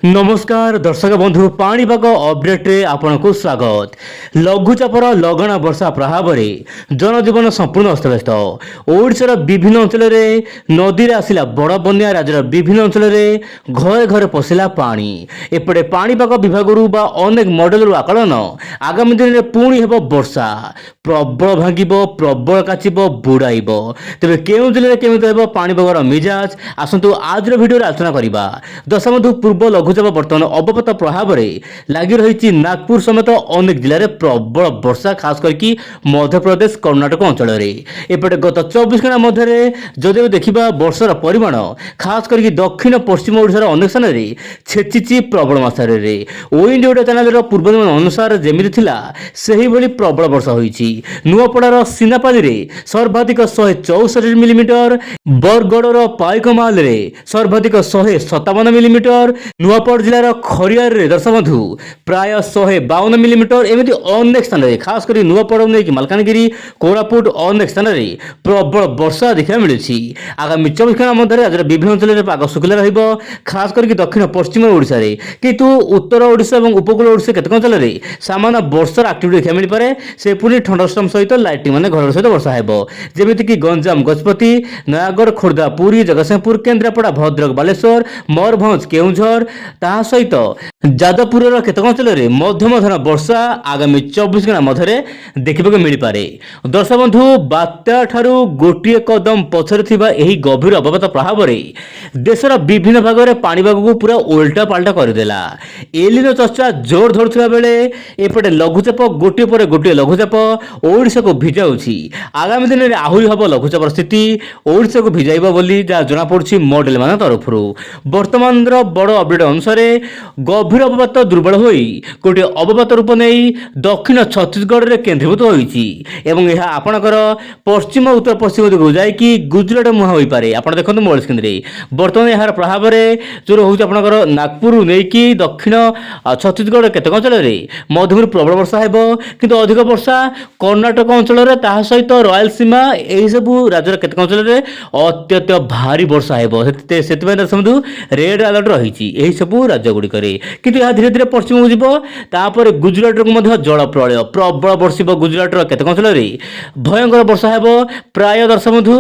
नमस्कार दर्शक बंधु पाणीपाग अपडेट्रे आपनको स्वागत। लघुचापर लगना वर्षा प्रभाव में जनजीवन संपूर्ण अस्तव्यस्त। ओडिशार विभिन्न अंचल नदी आसला बड़ बन्या। राज्यर विभिन्न अंचल घरे घरे पशिला पानी। एपटे पाणीपाग विभाग अनेक मॉडल आकलन आगामी दिन में पुणी हेब वर्षा। प्रबल भांग प्रबल काचिब बुड़ाइब। तेरे केउ जिले केमिति हेब पाणीपागर मिजाज आसतु आज भिडियो आलोचना करवा। दर्शक बंधु पूर्व लघुचाप बर्तमान अवपात प्रभाव में लगी रही नागपुर समेत अनेक जिले में प्रबल वर्षा खास करके मध्यप्रदेश कर्णाटक अंचल एपटे गत 24 घंटा मध्य जदि देखा वर्षार परिमाण खास करके दक्षिण पश्चिम ओडिशार अनेक स्थान में छेचिची प्रबल मात्रा ओइंड ओडिया चैनल पूर्वानुमान अनुसार जमी से प्रबल वर्षा होती। नुआपड़ार सीनापाली सर्वाधिक 164 मिलीमीटर, बरगड़र पाइकमाल सर्वाधिक 157 मिलीमीटर, नुआपड़ जिलार खरियार दर्शक बंधु प्राय 152 मिलीमीटर एमती अनेक स्थान में खास कर नुआपड़ नहीं मालकानगिरी कोरापुट अनेक स्थान में प्रबल वर्षा देखा मिली। आगामी 24 घंटा मध्य राज्य विभिन्न अंचल में पाग शुखला खास करके दक्षिण पश्चिम ओडिशा रे किंतु उत्तर ओडिशा और उपकूल ओडिशा केतक अंचल में सामान्य वर्षार आक्टिविटी देखा मिल पारे। से पुणी ठंडास्टर्म सहित लाइटिंग मान घर सहित वर्षा हेब जेमिति गंजाम गजपति नयागढ़ खोर्धा पुरी जगतसिंहपुर केन्द्रापड़ा भद्रक बालेश्वर मयूरभंज केउझर ता सहित जादवपुर केतक अंचल में मध्यम धरण वर्षा आगामी 24 घंटा मध्य देखा मिल पारे। दर्शक बंधु बात्या ठारू गोटे कदम पछरे थिबा एही गभीर अवपात प्रभाव में देशर विभिन्न भाग में पाणीपाग को पूरा उल्टा पाल्टा करदेला। एलिनो चर्चा जोर धरुथिबा बेले एपटे लघुचाप गोटे पर गोटे लघुचाप ओडिशा को भिजाउछि। आगामी दिन में आहुरी हब लघुचापर स्थिति ओडिशा को भिजाइबा बोली जहाँ जना पड़छि मॉडल मान तरफ। वर्तमान बड़ अपडेट अनुसार गभीर अवपात दुर्बल होई गोटे अवपात रूप नहीं दक्षिण छत्तीसगढ़ में केन्द्रीभूत होइछि एवं यह आपणकर पश्चिम उत्तर पश्चिम दिगु जाइकि गुजरात मुहां होई पारे। आपण देखंतु मोबाइल स्क्रीन रे वर्तमान यार प्रभाव में जो होउछि आपणकर नागपुर नेकी दक्षिण छत्तीसगढ़ केतक अंचल में मध्यम प्रबल वर्षा हेबो किंतु अधिक वर्षा कर्णाटक अंचल में ता सहित रायलसीमा एही सब राज्यर केतक अंचल में अत्यंत भारी वर्षा हेबो। सेतिबे दर्शक रेड अलर्ट रही एही सब राज्य गुड़िक किंतु यह धीरे धीरे पश्चिम को जीव तापर गुजरात को जल प्रलय प्रबल बर्षिब। गुजरात केतक अंचल में भयंकर वर्षा हेबो प्राय दर्शक बंधु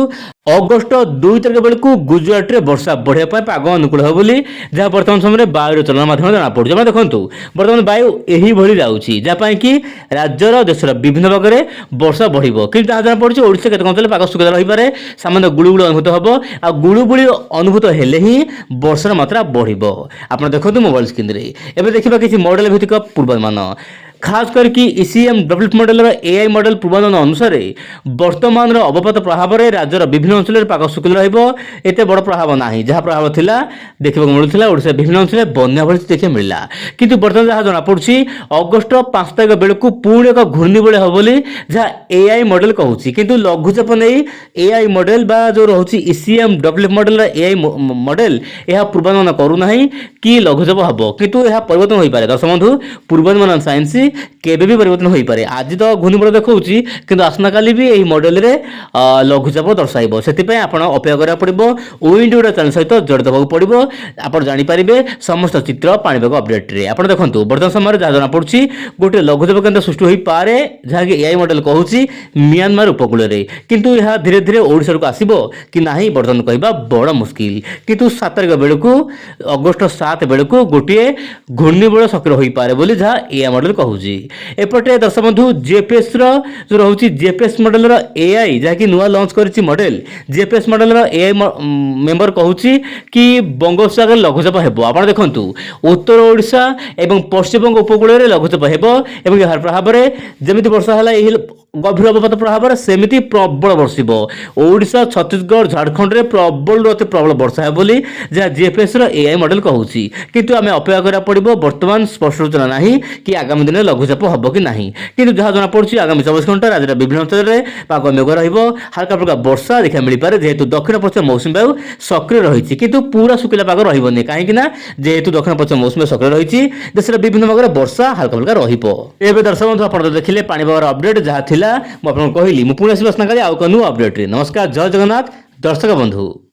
अगस्ट 2 तारिख बेलू गुजरात में वर्षा बढ़िया पाग अनुकूल हो बोली जहाँ वर्तमान समय वायु चलन माध्यम जना पड़े। मैं देखो बर्तमान वायु यही भली जाऊँगी जहाँपाई कि राज्यर देशर विभिन्न भाग में वर्षा बढ़ कि जना पड़े ओडिशा केतक अंचल पाग सुखद रही सामान्य गुड़ुगुड़ी अनुभूत हम आ गुड़ुगुड़ी अनुभूत हेले ही वर्षार मात्रा बढ़। आप देखो मोबाइल स्क्रीन रे देखा किसी मॉडल भित्तिक पूर्वानुमान खास करके ECM develop model AI model पूर्वानुमान अनुसार वर्तमान अवपात प्रभाव में राज्यर विभिन्न अंचल में पाग शुखल रत बड़ प्रभाव ना जहाँ प्रभाव था देखा मिलूला ओडिशा विभिन्न अंचल बन्या भली देखा मिलला किंतु बर्तमान जहाँ जनापड़ी अगस्ट 5 तारिख बेलू पुणी एक घूर्णिबल हम बोली जहाँ एआई मॉडल कहूँ किंतु लघुचाप नहीं एआई मॉडल बा जो रोचे ECM develop model AI model यह पूर्वानुमान करूना कि लघुचाप हम किंतु यह परिवर्तन हो पारे। दर्शक बंधु पूर्वानुमान साइंस केबे भी परिवर्तन हो पारे। आज तो घूर्णिबल देखौछि किंतु आसना काली भी एही मॉडल रे लघुचाप दर्शाइबो सेति आपण अपेक्षा करा पड़िबो। ओइंड ओडिया चैनल सहित जड़ित होबो पड़िबो आपण जानि परिबे समस्त चित्र पाणीपाग अपडेट रे। आपण देखंतु वर्तमान समय जहाँ जना पड़छि गोटे लघुचाप केन्द्र सृष्टि होई पारे जहाँ कि एआई मॉडल कहूछि म्यांमार उपकूल रे किंतु यह धीरे धीरे ओडिशा को आसीबो कि नाही वर्तमान कहबा बड़ मुश्किल। किंतु 7 तारिख बेलू अगस्ट 7 बेलू गोटे घूर्णिबल सक्रिय होई पारे बोली जहाँ एआई मॉडल कहूछि। एपटे दर्शक बंधु जेपीएस जो रोचे जेपीएस मॉडल एआई जहाँकि नुआ लॉन्च करिछि model JPS model AI member कहूछि कि बंगोपसागर लघुचाप हेबो। आपण देखंतु उत्तर ओडिशा एवं पश्चिमबंग उपकूल में लघुचाप हेबो एवं यार प्रभाव में जमिति वर्षा हला एही गभीर अवपात प्रभाव में सेमिति प्रबल वर्षिब। ओडिशा छत्तीसगढ़ झारखंड में प्रबल अति प्रबल वर्षा है बोली जहाँ जेपीएस एआई मॉडल कहूछि किंतु आम अपेक्षा करा पड़िबो। वर्तमान स्पष्ट सूचना नहीं कि आगामी दिन लघुचाप हम कि नहीं किंतु जहाँ जना पड़छि आगामी 24 घंटा राज्य विभिन्न अंचल में पाग मेघ रहिबो हल्का फुल्का वर्षा देखा मिल पारे जेहेतु दक्षिण पश्चिम मौसुमी वायु सक्रिय रही किंतु पूरा सुखिला पाग रहिबोनी कहीं जेहेतु दक्षिण पश्चिम मौसुमी सक्रिय रही देशर विभिन्न भाग में वर्षा हल्का फुल्का रहिबो। एबे दर्शक बंधु आपण देखिले पाणीपाग अपडेट जहाँ थिला मु आपन कहली मु पुणे आसना काली आउ नुआ अपडेट रे। नमस्कार जय जगन्नाथ दर्शक बंधु।